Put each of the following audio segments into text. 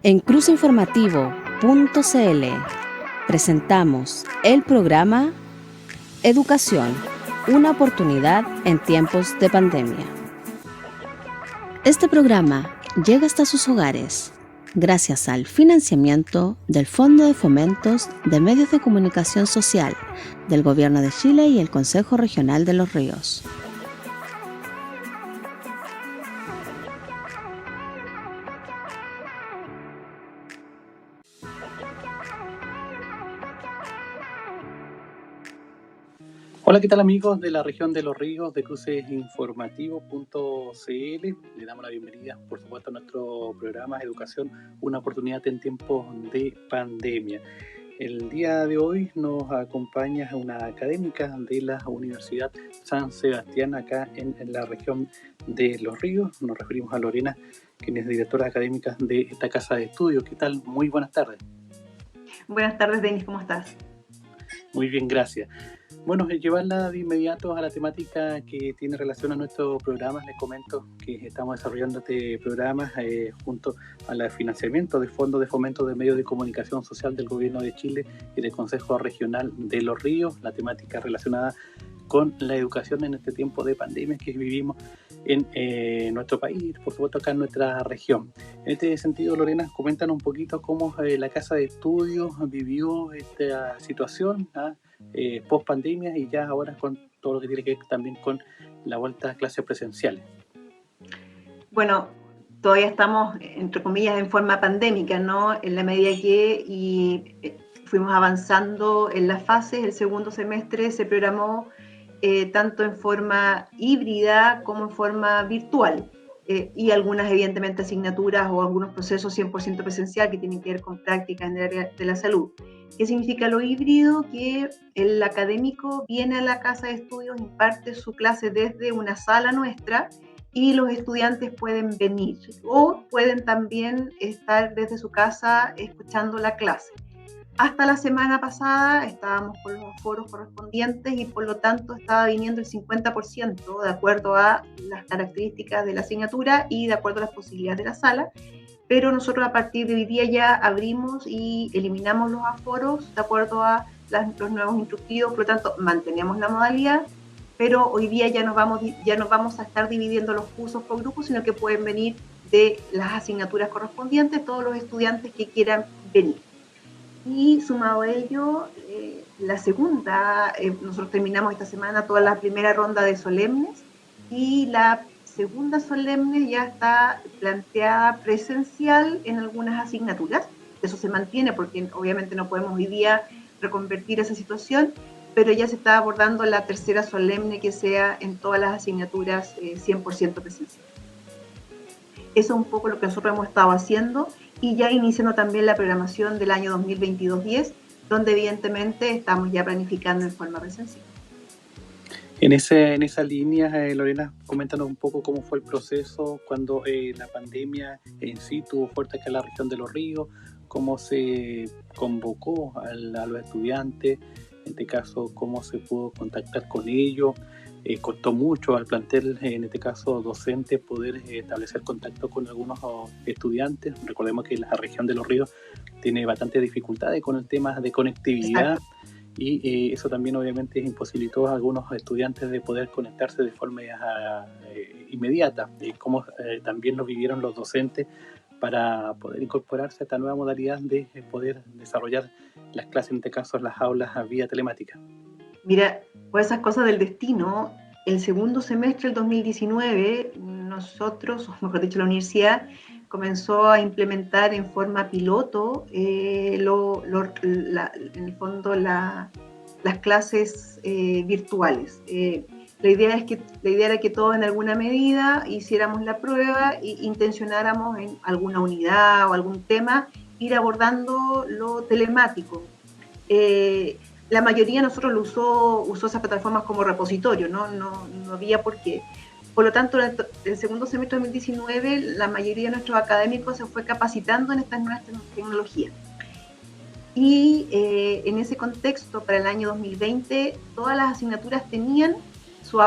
En cruceinformativo.cl presentamos el programa Educación, una oportunidad en tiempos de pandemia. Este programa llega hasta sus hogares gracias al financiamiento del Fondo de Fomentos de Medios de Comunicación Social del Gobierno de Chile y el Consejo Regional de Los Ríos. Hola, ¿qué tal amigos de la región de Los Ríos de crucesinformativo.cl? Le damos la bienvenida, por supuesto, a nuestro programa Educación, una oportunidad en tiempos de pandemia. El día de hoy nos acompaña una académica de la Universidad San Sebastián acá en la región de Los Ríos. Nos referimos a Lorena, quien es directora académica de esta casa de estudios. ¿Qué tal? Muy buenas tardes. Buenas tardes, Denis, ¿cómo estás? Muy bien, gracias. Bueno, llevarla de inmediato a la temática que tiene relación a nuestro programa. Les comento que estamos desarrollando este programa junto al financiamiento del Fondo de Fomento de Medios de Comunicación Social del Gobierno de Chile y del Consejo Regional de Los Ríos. La temática relacionada con la educación en este tiempo de pandemia que vivimos en nuestro país, por supuesto acá en nuestra región. En este sentido, Lorena, coméntanos un poquito cómo la Casa de Estudios vivió esta situación post pandemia y ya ahora con todo lo que tiene que ver también con la vuelta a clases presenciales. Bueno, todavía estamos, entre comillas, en forma pandémica, ¿no? En la medida que fuimos avanzando en las fases, el segundo semestre se programó tanto en forma híbrida como en forma virtual. Y algunas, evidentemente, asignaturas o algunos procesos 100% presencial que tienen que ver con prácticas en el área de la salud. ¿Qué significa lo híbrido? Que el académico viene a la casa de estudios, imparte su clase desde una sala nuestra y los estudiantes pueden venir o pueden también estar desde su casa escuchando la clase. Hasta la semana pasada estábamos con los aforos correspondientes y por lo tanto estaba viniendo el 50% de acuerdo a las características de la asignatura y de acuerdo a las posibilidades de la sala, pero nosotros a partir de hoy día ya abrimos y eliminamos los aforos de acuerdo a los nuevos instructivos, por lo tanto mantenemos la modalidad, pero hoy día ya no vamos a estar dividiendo los cursos por grupos, sino que pueden venir de las asignaturas correspondientes todos los estudiantes que quieran venir. Y sumado a ello, la segunda, nosotros terminamos esta semana toda la primera ronda de solemnes y la segunda solemne ya está planteada presencial en algunas asignaturas. Eso se mantiene porque obviamente no podemos hoy día reconvertir esa situación, pero ya se está abordando la tercera solemne que sea en todas las asignaturas 100% presencial. Eso es un poco lo que nosotros hemos estado haciendo y ya iniciando también la programación del año 2022-10, donde evidentemente estamos ya planificando en forma presencial. En esa línea, Lorena, coméntanos un poco cómo fue el proceso cuando la pandemia en sí tuvo fuerte acá en la región de Los Ríos, cómo se convocó a los estudiantes, en este caso cómo se pudo contactar con ellos. Costó mucho al plantel, en este caso docente, poder establecer contacto con algunos estudiantes. Recordemos que la región de Los Ríos tiene bastantes dificultades con el tema de conectividad. Exacto. Y eso también obviamente imposibilitó a algunos estudiantes de poder conectarse de forma inmediata. Cómo también lo vivieron los docentes para poder incorporarse a esta nueva modalidad de poder desarrollar las clases, en este caso las aulas vía telemática. Mira, por esas cosas del destino, el segundo semestre del 2019, nosotros, o mejor dicho, la universidad, comenzó a implementar en forma piloto, en el fondo, las clases virtuales. La idea era que todos en alguna medida hiciéramos la prueba e intencionáramos en alguna unidad o algún tema ir abordando lo telemático. La mayoría de nosotros usó esas plataformas como repositorio, no había por qué. Por lo tanto, durante el segundo semestre de 2019, la mayoría de nuestros académicos se fue capacitando en estas nuevas tecnologías. Y en ese contexto, para el año 2020, todas las asignaturas tenían su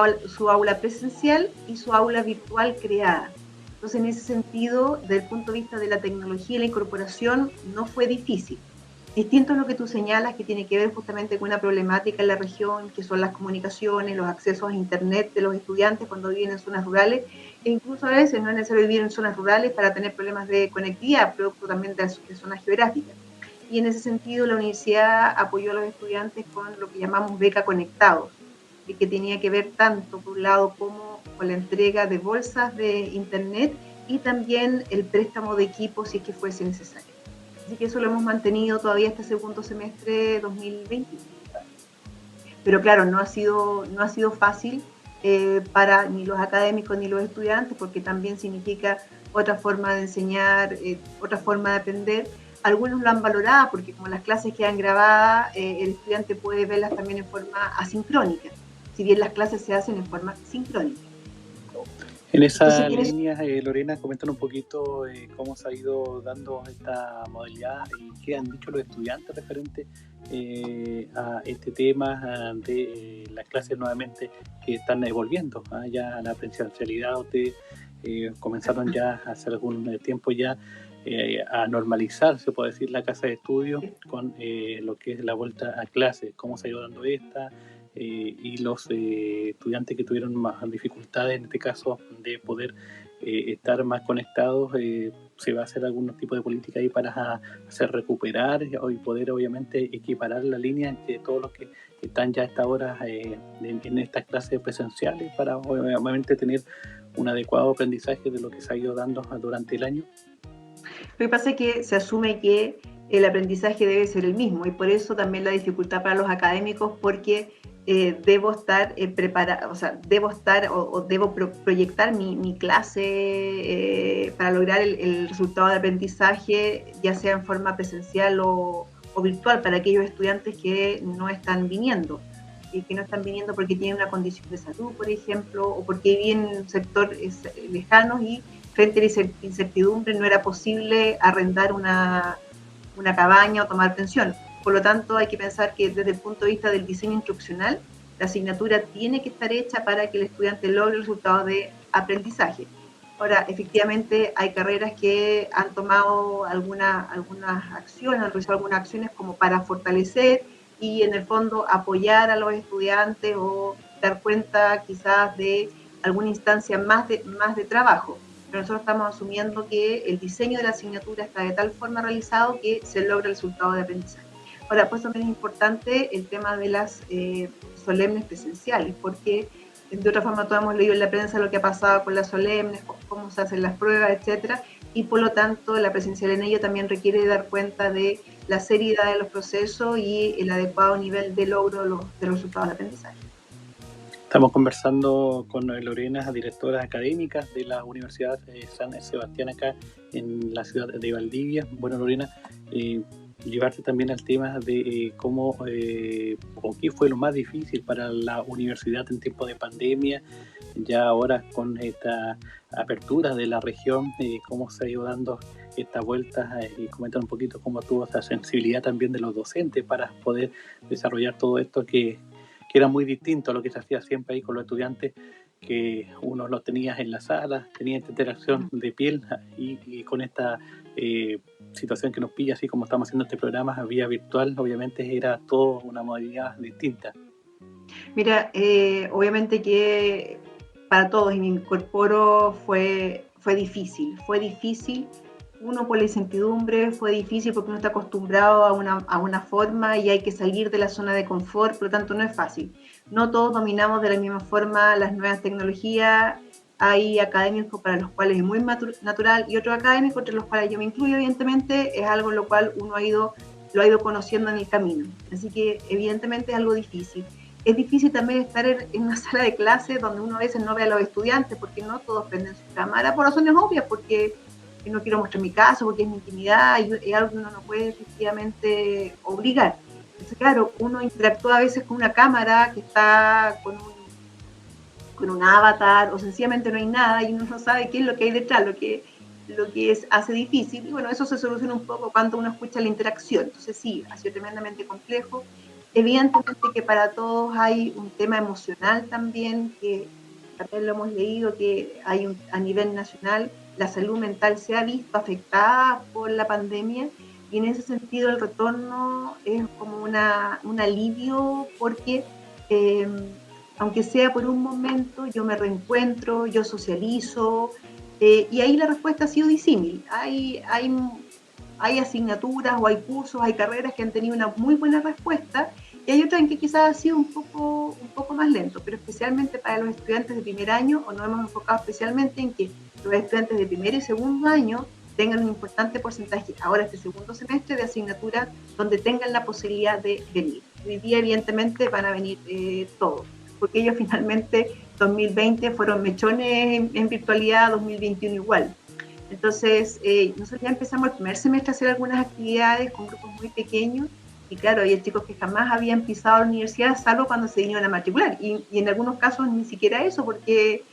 aula presencial y su aula virtual creada. Entonces, en ese sentido, desde el punto de vista de la tecnología y la incorporación, no fue difícil. Distinto es lo que tú señalas, que tiene que ver justamente con una problemática en la región, que son las comunicaciones, los accesos a Internet de los estudiantes cuando viven en zonas rurales, e incluso a veces no es necesario vivir en zonas rurales para tener problemas de conectividad, producto también de zonas geográficas. Y en ese sentido, la universidad apoyó a los estudiantes con lo que llamamos beca conectados, que tenía que ver tanto, por un lado, como con la entrega de bolsas de Internet y también el préstamo de equipos si es que fuese necesario. Así que eso lo hemos mantenido todavía este segundo semestre 2020. Pero claro, no ha sido fácil para ni los académicos ni los estudiantes, porque también significa otra forma de enseñar, otra forma de aprender. Algunos lo han valorado porque como las clases quedan grabadas, el estudiante puede verlas también en forma asincrónica, si bien las clases se hacen en forma sincrónica. En esa línea, Lorena, comentan un poquito cómo se ha ido dando esta modalidad y qué han dicho los estudiantes referente a este tema de las clases nuevamente que están volviendo ya a la presencialidad. Ustedes comenzaron ya hace algún tiempo ya a normalizar, se puede decir, la casa de estudio con lo que es la vuelta a clases. ¿Cómo se ha ido dando esta? Y los estudiantes que tuvieron más dificultades, en este caso, de poder estar más conectados, se va a hacer algún tipo de política ahí para hacer recuperar y poder obviamente equiparar la línea entre todos los que están ya a esta hora en estas clases presenciales para obviamente tener un adecuado aprendizaje de lo que se ha ido dando durante el año. Lo que pasa es que se asume que el aprendizaje debe ser el mismo y por eso también la dificultad para los académicos, porque debo estar preparada, o sea, debo estar o debo proyectar mi clase para lograr el resultado de aprendizaje, ya sea en forma presencial o virtual, para aquellos estudiantes que no están viniendo. Y que no están viniendo porque tienen una condición de salud, por ejemplo, o porque viven en sectores lejanos y frente a la incertidumbre no era posible arrendar una cabaña o tomar pensión. Por lo tanto, hay que pensar que desde el punto de vista del diseño instruccional, la asignatura tiene que estar hecha para que el estudiante logre el resultado de aprendizaje. Ahora, efectivamente, hay carreras que han tomado algunas acciones, han realizado algunas acciones como para fortalecer y en el fondo apoyar a los estudiantes o dar cuenta quizás de alguna instancia más de trabajo. Pero nosotros estamos asumiendo que el diseño de la asignatura está de tal forma realizado que se logra el resultado de aprendizaje. Ahora, pues también es importante el tema de las solemnes presenciales, porque de otra forma todos hemos leído en la prensa lo que ha pasado con las solemnes, cómo se hacen las pruebas, etcétera, y por lo tanto la presencial en ello también requiere dar cuenta de la seriedad de los procesos y el adecuado nivel de logro de los resultados de aprendizaje. Estamos conversando con Lorena, directora académica de la Universidad San Sebastián acá en la ciudad de Valdivia. Bueno, Lorena, llevarte también al tema de cómo o qué fue lo más difícil para la universidad en tiempo de pandemia, ya ahora con esta apertura de la región, cómo se ha ido dando esta vuelta y comentar un poquito cómo tuvo esta sensibilidad también de los docentes para poder desarrollar todo esto que era muy distinto a lo que se hacía siempre ahí con los estudiantes, que uno los tenía en la sala, tenía esta interacción de piel y con esta situación que nos pilla, así como estamos haciendo este programa vía virtual, obviamente era todo una modalidad distinta. Mira, obviamente que para todos, y me incorporo, fue difícil, uno por la incertidumbre, fue difícil porque uno está acostumbrado a una forma y hay que salir de la zona de confort, por lo tanto no es fácil. No todos dominamos de la misma forma las nuevas tecnologías, hay académicos para los cuales es muy natural y otros académicos, entre los cuales yo me incluyo, evidentemente, es algo en lo cual uno lo ha ido conociendo en el camino. Así que evidentemente es algo difícil. Es difícil también estar en una sala de clase donde uno a veces no ve a los estudiantes porque no todos prenden su cámara por razones obvias, porque no quiero mostrar mi caso, porque es mi intimidad y es algo que uno no puede efectivamente obligar. Entonces, claro, uno interactúa a veces con una cámara que está con un avatar o sencillamente no hay nada y uno no sabe qué es lo que hay detrás, lo que hace difícil. Y bueno, eso se soluciona un poco cuando uno escucha la interacción. Entonces sí, ha sido tremendamente complejo. Evidentemente que para todos hay un tema emocional también, que también lo hemos leído, que hay a nivel nacional la salud mental se ha visto afectada por la pandemia, y en ese sentido el retorno es como un alivio porque aunque sea por un momento, yo me reencuentro, yo socializo, y ahí la respuesta ha sido disímil. Hay asignaturas o hay cursos, hay carreras que han tenido una muy buena respuesta, y hay otras en que quizás ha sido un poco más lento, pero especialmente para los estudiantes de primer año, o nos hemos enfocado especialmente en que los estudiantes de primer y segundo año tengan un importante porcentaje, ahora este segundo semestre, de asignaturas donde tengan la posibilidad de venir. Hoy día, evidentemente, van a venir todos, porque ellos finalmente 2020 fueron mechones en virtualidad, 2021 igual. Entonces, nosotros ya empezamos el primer semestre a hacer algunas actividades con grupos muy pequeños, y claro, hay chicos que jamás habían pisado la universidad, salvo cuando se vinieron a matricular, y en algunos casos ni siquiera eso, porque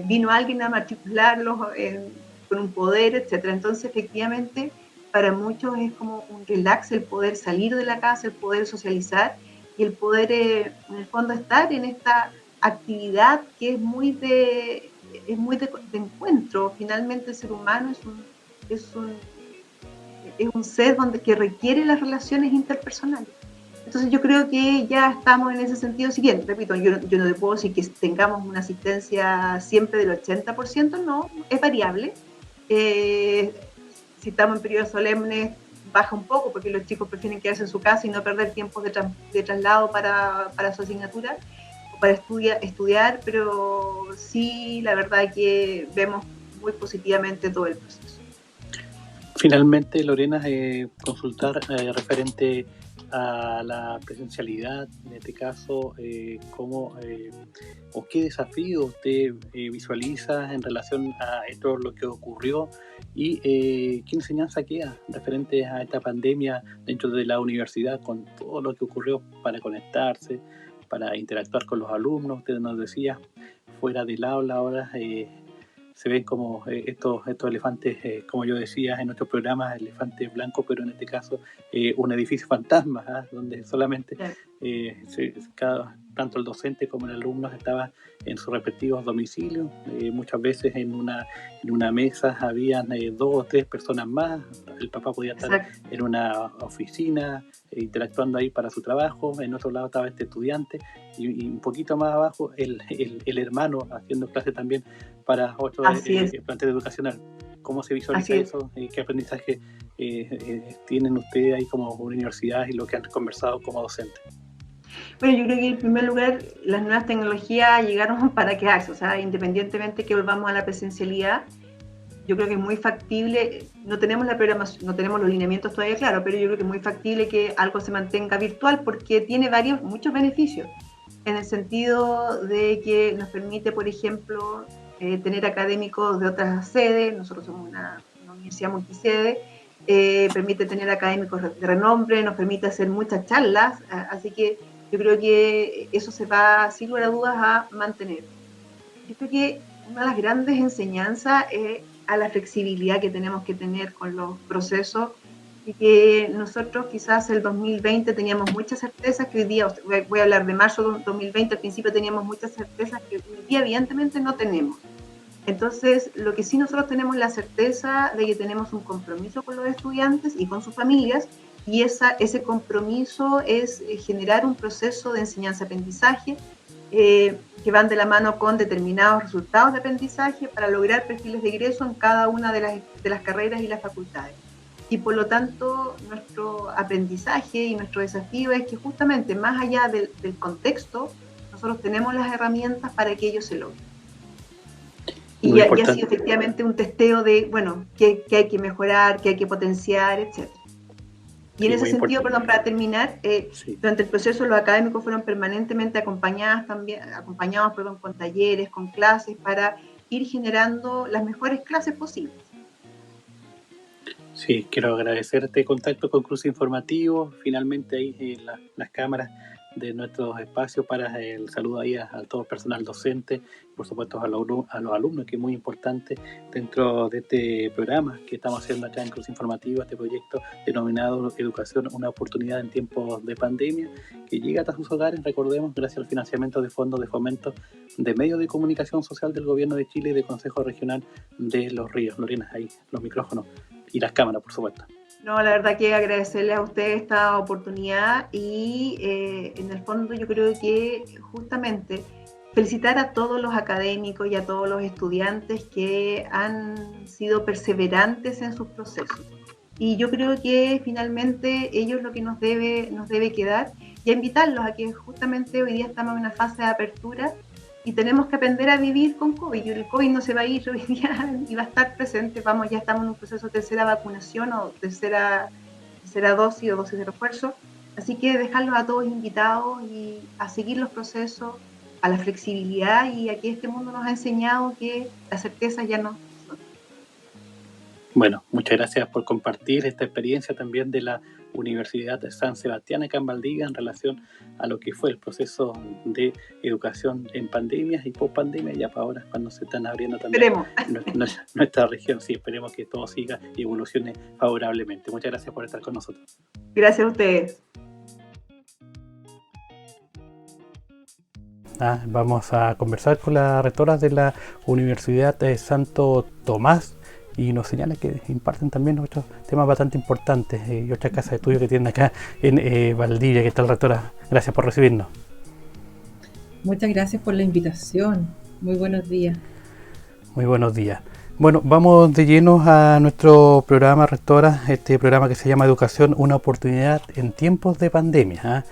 vino alguien a matricularlos con un poder, etcétera. Entonces, efectivamente, para muchos es como un relax el poder salir de la casa, el poder socializar, y el poder, en el fondo, estar en esta actividad que es muy de encuentro. Finalmente el ser humano es un ser que requiere las relaciones interpersonales. Entonces yo creo que ya estamos en ese sentido. Si bien, repito, yo no te puedo decir que tengamos una asistencia siempre del 80%, no, es variable. Si estamos en periodos solemnes, baja un poco porque los chicos prefieren quedarse en su casa y no perder tiempo de traslado para su asignatura, para estudiar, pero sí, la verdad que vemos muy positivamente todo el proceso. Finalmente, Lorena, consultar referente a la presencialidad, en este caso, cómo o qué desafío usted visualiza en relación a esto, lo que ocurrió, y qué enseñanza queda referente a esta pandemia dentro de la universidad, con todo lo que ocurrió para conectarse, para interactuar con los alumnos. Usted nos decía, fuera del aula ahora se ven como estos elefantes, como yo decía en otros programas, elefantes blancos, pero en este caso un edificio fantasma, donde solamente tanto el docente como el alumno estaban en sus respectivos domicilios. Muchas veces en una mesa habían 2 o 3 personas más, el papá podía estar Exacto. en una oficina interactuando ahí para su trabajo, en otro lado estaba este estudiante, y un poquito más abajo el hermano haciendo clase también para otro plantel educacional. ¿Cómo se visualiza eso? ¿Qué aprendizaje tienen ustedes ahí como universidad y lo que han conversado como docentes? Bueno, yo creo que en primer lugar las nuevas tecnologías llegaron para quedarse, o sea, independientemente que volvamos a la presencialidad, yo creo que es muy factible. No tenemos la programación, no tenemos los lineamientos todavía claros, pero yo creo que es muy factible que algo se mantenga virtual porque tiene muchos beneficios, en el sentido de que nos permite, por ejemplo, tener académicos de otras sedes. Nosotros somos una universidad multisede, permite tener académicos de renombre, nos permite hacer muchas charlas, así que yo creo que eso se va, sin lugar a dudas, a mantener. Yo creo que una de las grandes enseñanzas es a la flexibilidad que tenemos que tener con los procesos, y que nosotros quizás el 2020 teníamos muchas certezas que hoy día, voy a hablar de marzo de 2020, al principio teníamos muchas certezas que hoy día evidentemente no tenemos. Entonces, lo que sí nosotros tenemos la certeza de que tenemos un compromiso con los estudiantes y con sus familias, y ese compromiso es generar un proceso de enseñanza-aprendizaje que van de la mano con determinados resultados de aprendizaje para lograr perfiles de egreso en cada una de las carreras y las facultades. Y por lo tanto, nuestro aprendizaje y nuestro desafío es que justamente más allá del contexto, nosotros tenemos las herramientas para que ello se logre. Y ya ha sido efectivamente un testeo de, bueno, qué hay que mejorar, qué hay que potenciar, etc. Y en ese sentido, para terminar, durante el proceso los académicos fueron permanentemente acompañados con talleres, con clases, para ir generando las mejores clases posibles. Sí, quiero agradecerte contacto con Cruce Informativo. Finalmente ahí las cámaras de nuestros espacios para el saludo ahí a todo el personal docente, por supuesto a los alumnos, que es muy importante dentro de este programa que estamos haciendo acá en Cruz Informativa, este proyecto denominado Educación, una oportunidad en tiempos de pandemia, que llega hasta sus hogares, recordemos, gracias al financiamiento de fondos de fomento de medios de comunicación social del Gobierno de Chile y del Consejo Regional de Los Ríos. Lorena, ahí los micrófonos y las cámaras, por supuesto. No, la verdad que agradecerle a usted esta oportunidad y en el fondo yo creo que justamente felicitar a todos los académicos y a todos los estudiantes que han sido perseverantes en sus procesos. Y yo creo que finalmente ellos lo que nos debe quedar y a invitarlos a que justamente hoy día estamos en una fase de apertura y tenemos que aprender a vivir con COVID. El COVID no se va a ir hoy día y va a estar presente. Ya estamos en un proceso de tercera vacunación o tercera dosis o dosis de refuerzo. Así que dejarlos a todos invitados y a seguir los procesos, a la flexibilidad y a que este mundo nos ha enseñado que las certezas ya no son. Bueno, muchas gracias por compartir esta experiencia también de la Universidad de San Sebastián acá en Valdivia en relación a lo que fue el proceso de educación en pandemias y post pandemia, ya para ahora cuando se están abriendo también nuestra región. Sí, esperemos que todo siga y evolucione favorablemente. Muchas gracias por estar con nosotros. Gracias a ustedes. Vamos a conversar con la rectora de la Universidad de Santo Tomás y nos señala que imparten también otros temas bastante importantes y otras casas de estudio que tienen acá en Valdivia. ¿Qué tal, rectora? Gracias por recibirnos. Muchas gracias por la invitación. Muy buenos días. Muy buenos días. Bueno, vamos de lleno a nuestro programa, rectora, este programa que se llama Educación, una oportunidad en tiempos de pandemia.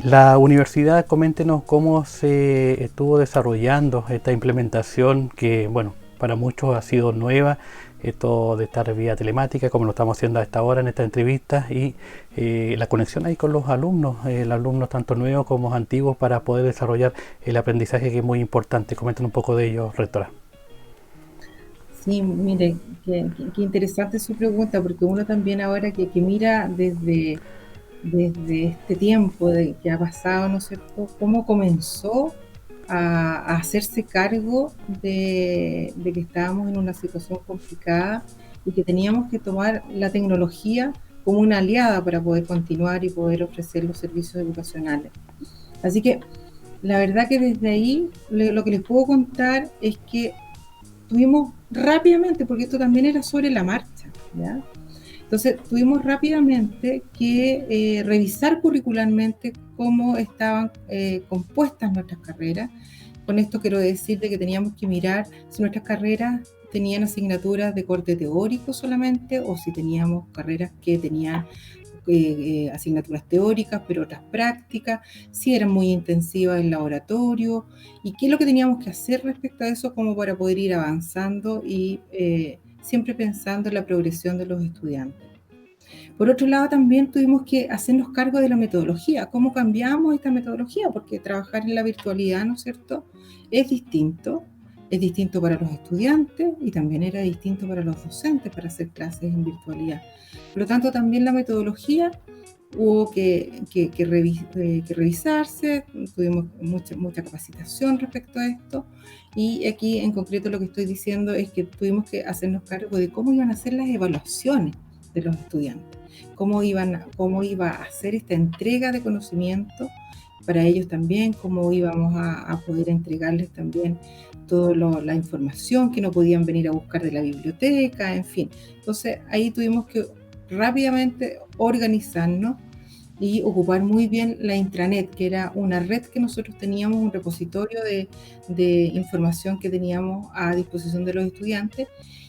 La universidad, coméntenos cómo se estuvo desarrollando esta implementación que, bueno, para muchos ha sido nueva, esto de estar vía telemática, como lo estamos haciendo a esta hora en esta entrevista, y la conexión ahí con los alumnos tanto nuevos como antiguos, para poder desarrollar el aprendizaje, que es muy importante. Comenten un poco de ello, rectora. Sí, mire, qué interesante su pregunta, porque uno también ahora que mira desde este tiempo que ha pasado, ¿no es cierto?, cómo comenzó a hacerse cargo de que estábamos en una situación complicada y que teníamos que tomar la tecnología como una aliada para poder continuar y poder ofrecer los servicios educacionales. Así que la verdad que desde ahí lo que les puedo contar es que tuvimos rápidamente, porque esto también era sobre la marcha, ¿ya? Entonces tuvimos rápidamente que revisar curricularmente cómo estaban compuestas nuestras carreras. Con esto quiero decir de que teníamos que mirar si nuestras carreras tenían asignaturas de corte teórico solamente, o si teníamos carreras que tenían asignaturas teóricas pero otras prácticas, si eran muy intensivas en laboratorio, y qué es lo que teníamos que hacer respecto a eso como para poder ir avanzando y siempre pensando en la progresión de los estudiantes. Por otro lado, también tuvimos que hacernos cargo de la metodología, cómo cambiamos esta metodología, porque trabajar en la virtualidad, ¿no es cierto?, es distinto para los estudiantes y también era distinto para los docentes para hacer clases en virtualidad. Por lo tanto, también la metodología hubo que revisarse, tuvimos mucha capacitación respecto a esto, y aquí en concreto lo que estoy diciendo es que tuvimos que hacernos cargo de cómo iban a ser las evaluaciones de los estudiantes, cómo iba a hacer esta entrega de conocimiento para ellos también, cómo íbamos a poder entregarles también toda la información que no podían venir a buscar de la biblioteca, en fin. Entonces ahí tuvimos que rápidamente organizarnos y ocupar muy bien la intranet, que era una red que nosotros teníamos, un repositorio de información que teníamos a disposición de los estudiantes.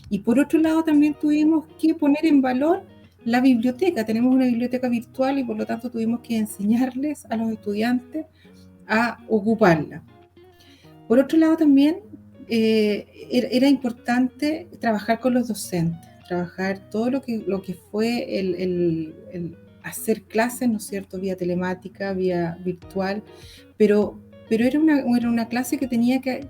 Y por otro lado también tuvimos que poner en valor la biblioteca. Tenemos una biblioteca virtual y por lo tanto tuvimos que enseñarles a los estudiantes a ocuparla. Por otro lado también era importante trabajar con los docentes, trabajar todo lo que fue el hacer clases, ¿no es cierto?, vía telemática, vía virtual, pero era una clase que tenía que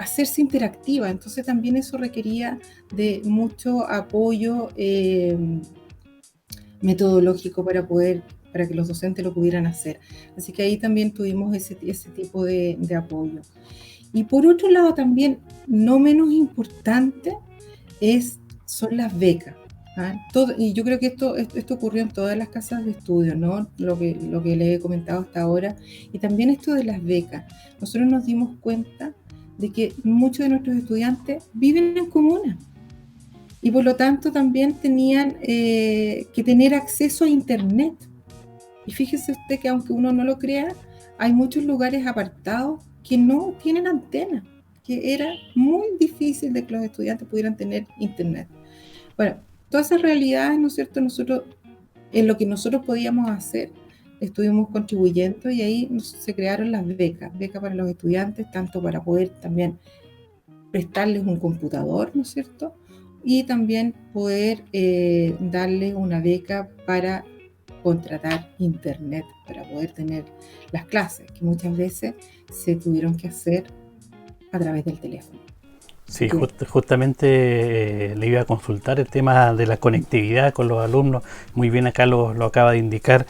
hacerse interactiva, entonces también eso requería de mucho apoyo metodológico para poder para que los docentes lo pudieran hacer. Así que ahí también tuvimos ese tipo de apoyo. Y por otro lado también, no menos importante, son las becas. Y yo creo que esto ocurrió en todas las casas de estudio, ¿no? Lo que les he comentado hasta ahora. Y también esto de las becas. Nosotros nos dimos cuenta de que muchos de nuestros estudiantes viven en comunas. Y por lo tanto también tenían que tener acceso a Internet. Y fíjese usted que aunque uno no lo crea, hay muchos lugares apartados que no tienen antena, que era muy difícil de que los estudiantes pudieran tener Internet. Bueno, todas esas realidades, ¿no es cierto? Nosotros, en lo que nosotros podíamos hacer, estuvimos contribuyendo y ahí se crearon las becas para los estudiantes, tanto para poder también prestarles un computador, ¿no es cierto? Y también poder darles una beca para contratar Internet, para poder tener las clases, que muchas veces se tuvieron que hacer a través del teléfono. Sí, justamente le iba a consultar el tema de la conectividad con los alumnos. Muy bien, acá lo acaba de indicar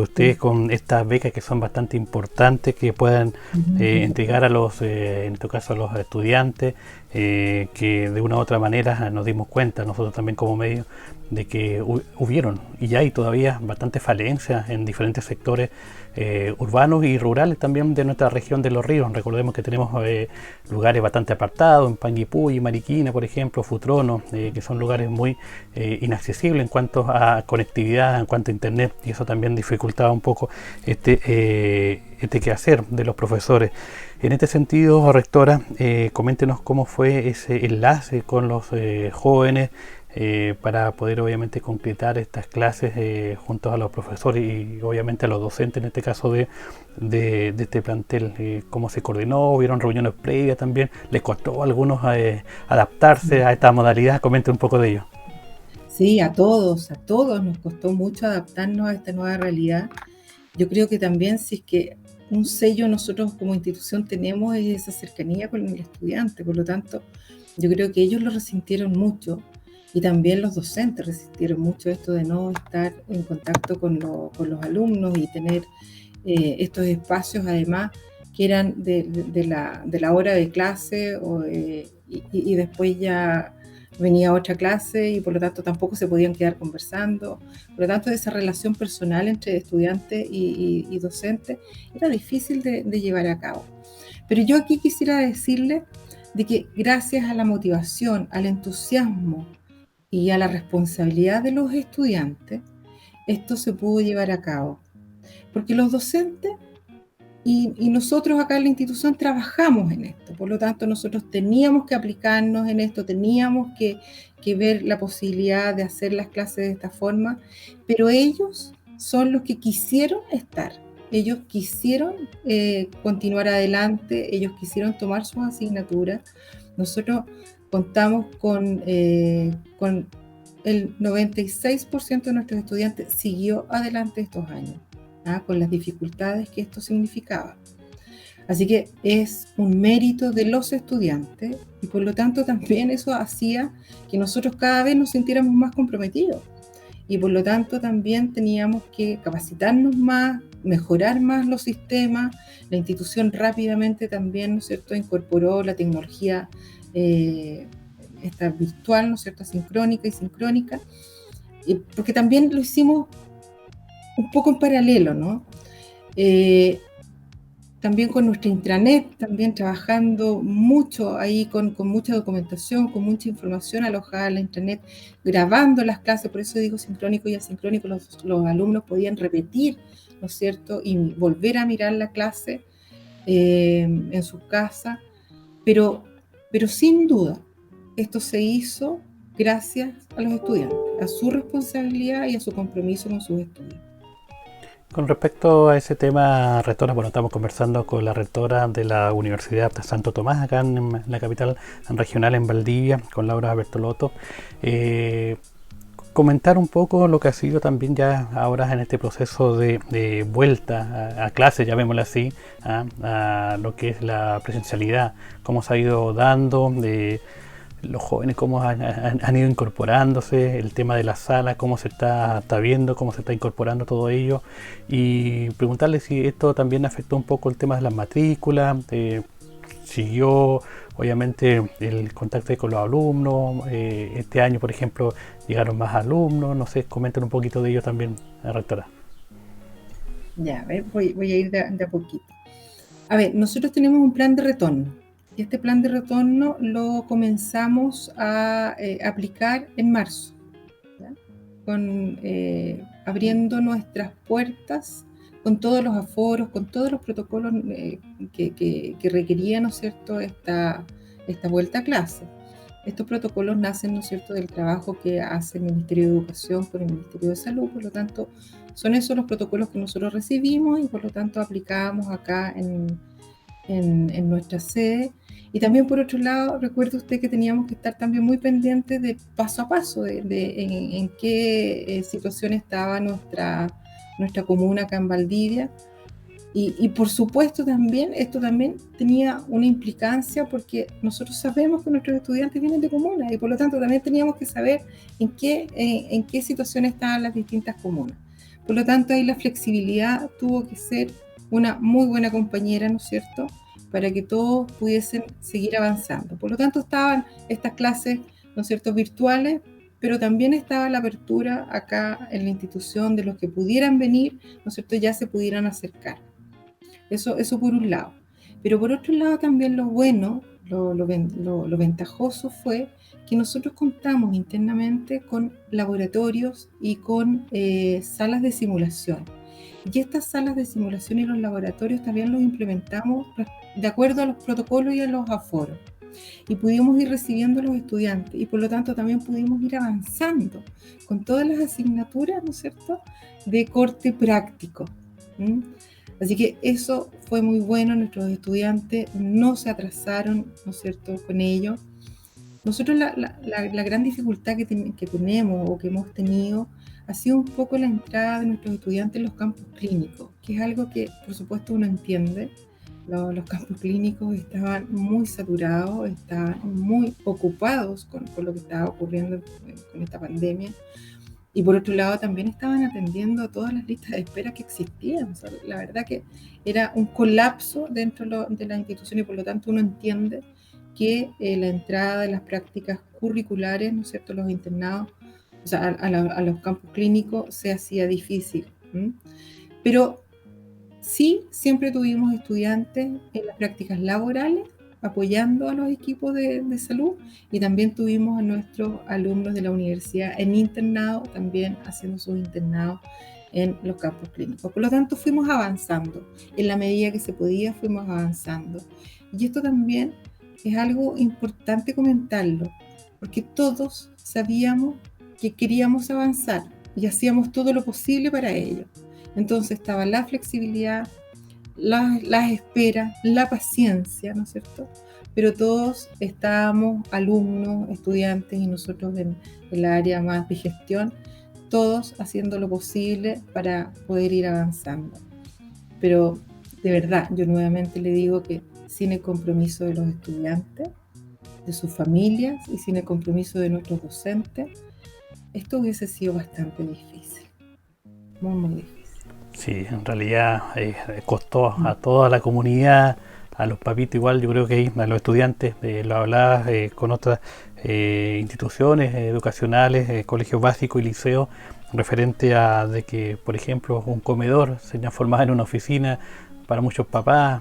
ustedes con estas becas que son bastante importantes, que puedan entregar a los, en este caso a los estudiantes, que de una u otra manera nos dimos cuenta, nosotros también como medio, de que hubieron y hay todavía bastantes falencias en diferentes sectores urbanos y rurales también de nuestra región de Los Ríos. Recordemos que tenemos lugares bastante apartados, en Panguipulli, Mariquina, por ejemplo, Futrono, que son lugares muy inaccesibles en cuanto a conectividad, en cuanto a internet, y eso también dificultaba un poco este quehacer de los profesores. En este sentido, rectora, coméntenos cómo fue ese enlace con los jóvenes para poder obviamente concretar estas clases junto a los profesores y obviamente a los docentes, en este caso de este plantel. ¿Cómo se coordinó? ¿Hubieron reuniones previas también? ¿Les costó a algunos adaptarse a esta modalidad? Comente un poco de ello. Sí, a todos nos costó mucho adaptarnos a esta nueva realidad. Yo creo que también, si es que un sello nosotros como institución tenemos, es esa cercanía con el estudiante. Por lo tanto, yo creo que ellos lo resintieron mucho. Y también los docentes resistieron mucho esto de no estar en contacto con los alumnos y tener estos espacios, además, que eran de la hora de clase y después ya venía otra clase y por lo tanto tampoco se podían quedar conversando. Por lo tanto, esa relación personal entre estudiante y docente era difícil de llevar a cabo. Pero yo aquí quisiera decirle de que gracias a la motivación, al entusiasmo y a la responsabilidad de los estudiantes, esto se pudo llevar a cabo. Porque los docentes y nosotros acá en la institución trabajamos en esto, por lo tanto nosotros teníamos que aplicarnos en esto, teníamos que ver la posibilidad de hacer las clases de esta forma, pero ellos son los que quisieron estar, ellos quisieron continuar adelante, ellos quisieron tomar sus asignaturas. Nosotros contamos con el 96% de nuestros estudiantes siguió adelante estos años, con las dificultades que esto significaba. Así que es un mérito de los estudiantes y por lo tanto también eso hacía que nosotros cada vez nos sintiéramos más comprometidos y por lo tanto también teníamos que capacitarnos más, mejorar más los sistemas. La institución rápidamente también, ¿no es cierto?, incorporó la tecnología esta virtual, ¿no es cierto?, asincrónica y sincrónica, porque también lo hicimos un poco en paralelo, ¿no? También con nuestra intranet, también trabajando mucho ahí con mucha documentación, con mucha información alojada en la intranet, grabando las clases, por eso digo sincrónico y asincrónico, los alumnos podían repetir, ¿no es cierto?, y volver a mirar la clase en sus casas, pero sin duda, esto se hizo gracias a los estudiantes, a su responsabilidad y a su compromiso con sus estudios. Con respecto a ese tema, rectora, bueno, estamos conversando con la rectora de la Universidad de Santo Tomás, acá en la capital regional, en Valdivia, con Laura Bertolotto. Comentar un poco lo que ha sido también ya ahora en este proceso de vuelta a clase, llamémoslo así, a lo que es la presencialidad, cómo se ha ido dando, los jóvenes cómo han ido incorporándose, el tema de la sala, cómo se está viendo, cómo se está incorporando todo ello, y preguntarle si esto también afectó un poco el tema de las matrículas, siguió obviamente el contacto con los alumnos, este año por ejemplo llegaron más alumnos, no sé, comenten un poquito de ello también, rectora. Ya, a ver, voy a ir de a poquito. A ver, nosotros tenemos un plan de retorno. Y este plan de retorno lo comenzamos a aplicar en marzo, ¿ya? Abriendo nuestras puertas con todos los aforos, con todos los protocolos que requerían, ¿no es cierto?, esta vuelta a clase. Estos protocolos nacen, ¿no es cierto?, del trabajo que hace el Ministerio de Educación con el Ministerio de Salud, por lo tanto, son esos los protocolos que nosotros recibimos y por lo tanto aplicábamos acá en nuestra sede. Y también por otro lado, recuerde usted que teníamos que estar también muy pendientes de paso a paso, en qué situación estaba nuestra comuna acá en Valdivia. Y por supuesto también, esto también tenía una implicancia porque nosotros sabemos que nuestros estudiantes vienen de comunas y por lo tanto también teníamos que saber en qué situación estaban las distintas comunas. Por lo tanto, ahí la flexibilidad tuvo que ser una muy buena compañera, ¿no es cierto?, para que todos pudiesen seguir avanzando. Por lo tanto, estaban estas clases, ¿no es cierto?, virtuales, pero también estaba la apertura acá en la institución de los que pudieran venir, ¿no es cierto?, ya se pudieran acercar. Eso por un lado. Pero por otro lado también lo bueno, lo ventajoso fue que nosotros contamos internamente con laboratorios y con salas de simulación. Y estas salas de simulación y los laboratorios también los implementamos de acuerdo a los protocolos y a los aforos. Y pudimos ir recibiendo a los estudiantes y por lo tanto también pudimos ir avanzando con todas las asignaturas, ¿no es cierto?, de corte práctico. Así que eso fue muy bueno, nuestros estudiantes no se atrasaron, ¿no es cierto?, con ello. Nosotros la gran dificultad que tenemos o que hemos tenido ha sido un poco la entrada de nuestros estudiantes en los campus clínicos, que es algo que por supuesto uno entiende. Los campus clínicos estaban muy saturados, estaban muy ocupados con lo que estaba ocurriendo con esta pandemia. Y por otro lado también estaban atendiendo a todas las listas de espera que existían. O sea, la verdad que era un colapso dentro de la institución y por lo tanto uno entiende que la entrada de las prácticas curriculares, ¿no es cierto?, los internados, o sea, a los campus clínicos se hacía difícil. Pero sí, siempre tuvimos estudiantes en las prácticas laborales apoyando a los equipos de salud y también tuvimos a nuestros alumnos de la universidad en internado, también haciendo sus internados en los campus clínicos. Por lo tanto, fuimos avanzando. En la medida que se podía, fuimos avanzando. Y esto también es algo importante comentarlo, porque todos sabíamos que queríamos avanzar y hacíamos todo lo posible para ello. Entonces estaba la flexibilidad, las esperas, la paciencia, ¿no es cierto? Pero todos estábamos, alumnos, estudiantes y nosotros en la área más de gestión, todos haciendo lo posible para poder ir avanzando. Pero de verdad, yo nuevamente le digo que sin el compromiso de los estudiantes, de sus familias y sin el compromiso de nuestros docentes, esto hubiese sido bastante difícil, muy, muy difícil. Sí, en realidad costó a toda la comunidad, a los papitos igual, yo creo que a los estudiantes, lo hablaba con otras instituciones educacionales, colegios básicos y liceos, referente a de que, por ejemplo, un comedor se transformaba en una oficina para muchos papás,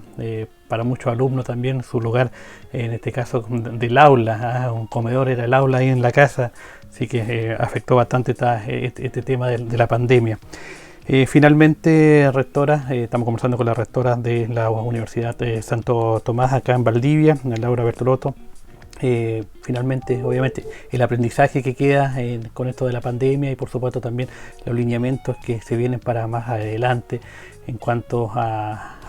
para muchos alumnos también, su lugar, en este caso del aula, un comedor era el aula ahí en la casa, así que afectó bastante este tema de la pandemia. Finalmente, rectora, estamos conversando con la rectora de la Universidad de Santo Tomás acá en Valdivia, Laura Bertolotto. Finalmente, obviamente, el aprendizaje que queda con esto de la pandemia y por supuesto también los lineamientos que se vienen para más adelante en cuanto a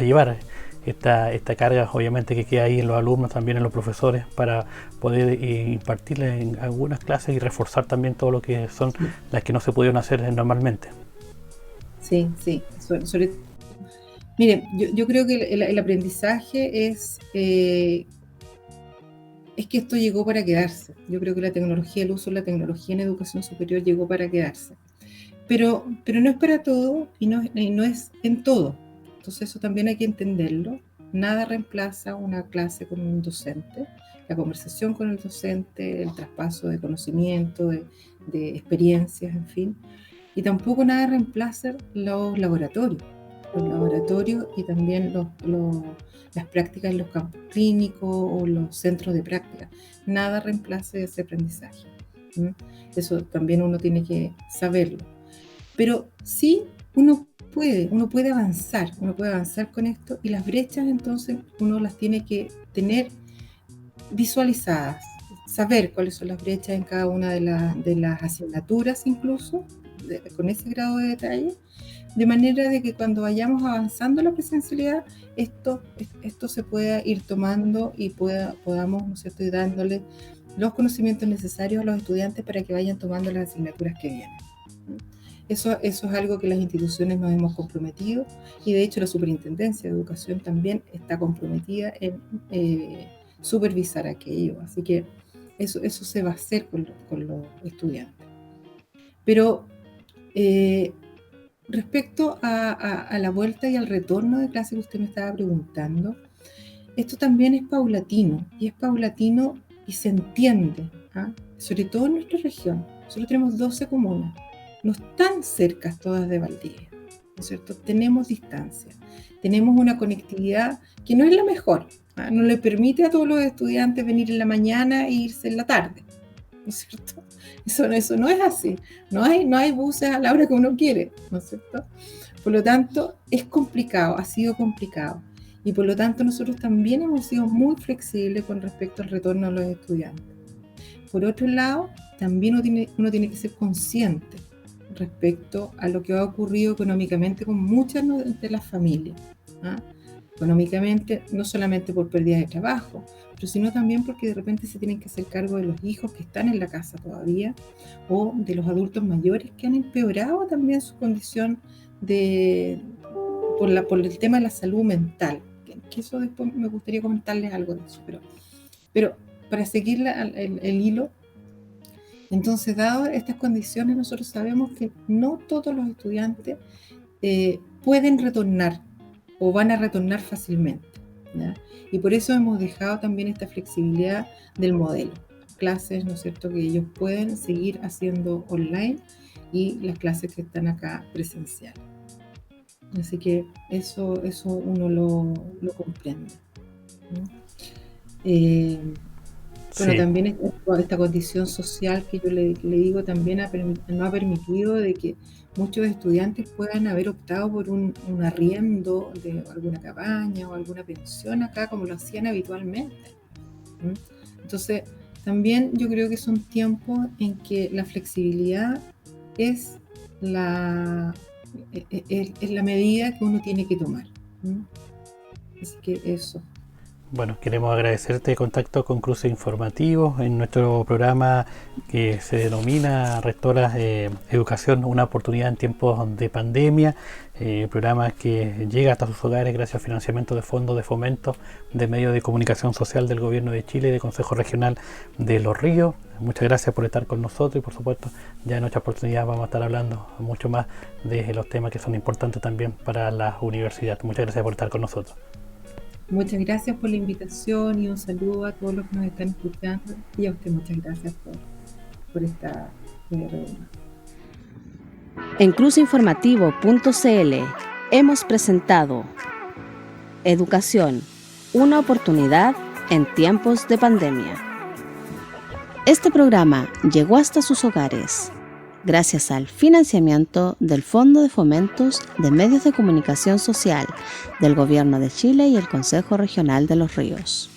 llevar esta carga, obviamente, que queda ahí en los alumnos, también en los profesores, para poder impartirles en algunas clases y reforzar también todo lo que son las que no se pudieron hacer normalmente. Sí. Miren, yo creo que el aprendizaje es es que esto llegó para quedarse. Yo creo que la tecnología, el uso de la tecnología en educación superior llegó para quedarse. Pero no es para todo y no es en todo. Entonces eso también hay que entenderlo. Nada reemplaza una clase con un docente, la conversación con el docente, el traspaso de conocimiento, de experiencias, en fin. Y tampoco nada reemplaza los laboratorios y también las prácticas en los campos clínicos o los centros de práctica. Nada reemplaza ese aprendizaje. Eso también uno tiene que saberlo. Pero sí uno puede avanzar con esto, y las brechas entonces uno las tiene que tener visualizadas, saber cuáles son las brechas en cada una de las asignaturas, incluso con ese grado de detalle, de manera de que cuando vayamos avanzando la presencialidad, esto se pueda ir tomando y podamos, ¿no es cierto?, ir dándole los conocimientos necesarios a los estudiantes para que vayan tomando las asignaturas que vienen. Eso es algo que las instituciones nos hemos comprometido, y de hecho la Superintendencia de Educación también está comprometida en supervisar aquello. Así que eso se va a hacer con los estudiantes. Pero respecto a la vuelta y al retorno de clase que usted me estaba preguntando, esto también es paulatino, y se entiende, sobre todo en nuestra región. Nosotros tenemos 12 comunas, no están cercas todas de Valdivia, ¿no es cierto? Tenemos distancia, tenemos una conectividad que no es la mejor, no le permite a todos los estudiantes venir en la mañana e irse en la tarde, ¿no es cierto? Eso no es así, no hay buses a la hora que uno quiere, ¿no es cierto? Por lo tanto, es complicado, ha sido complicado, y por lo tanto nosotros también hemos sido muy flexibles con respecto al retorno a los estudiantes. Por otro lado, también uno tiene que ser consciente respecto a lo que ha ocurrido económicamente con muchas de las familias. Económicamente, no solamente por pérdida de trabajo, pero sino también porque de repente se tienen que hacer cargo de los hijos que están en la casa todavía, o de los adultos mayores que han empeorado también su condición por el tema de la salud mental, que eso después me gustaría comentarles algo de eso, pero para seguir el hilo. Entonces, dadas estas condiciones, nosotros sabemos que no todos los estudiantes pueden retornar o van a retornar fácilmente, ¿ya? Y por eso hemos dejado también esta flexibilidad del modelo. Clases, ¿no es cierto?, que ellos pueden seguir haciendo online, y las clases que están acá presenciales. Así que eso uno lo comprende, ¿no? Bueno, sí. También esta condición social que yo le digo también no ha permitido de que muchos estudiantes puedan haber optado por un arriendo de alguna cabaña o alguna pensión acá, como lo hacían habitualmente. Entonces, también yo creo que son tiempos en que la flexibilidad es la medida que uno tiene que tomar. Así que eso. Bueno, queremos agradecerte el contacto con Cruce Informativo en nuestro programa que se denomina Rectoras Educación, una oportunidad en tiempos de pandemia, programa que llega hasta sus hogares gracias al financiamiento de fondos de fomento de medios de comunicación social del Gobierno de Chile y del Consejo Regional de Los Ríos. Muchas gracias por estar con nosotros, y por supuesto ya en otra oportunidad vamos a estar hablando mucho más de los temas que son importantes también para las universidades. Muchas gracias por estar con nosotros. Muchas gracias por la invitación, y un saludo a todos los que nos están escuchando, y a usted muchas gracias por esta reunión. En cruceinformativo.cl hemos presentado Educación, una oportunidad en tiempos de pandemia. Este programa llegó hasta sus hogares gracias al financiamiento del Fondo de Fomentos de Medios de Comunicación Social del Gobierno de Chile y el Consejo Regional de Los Ríos.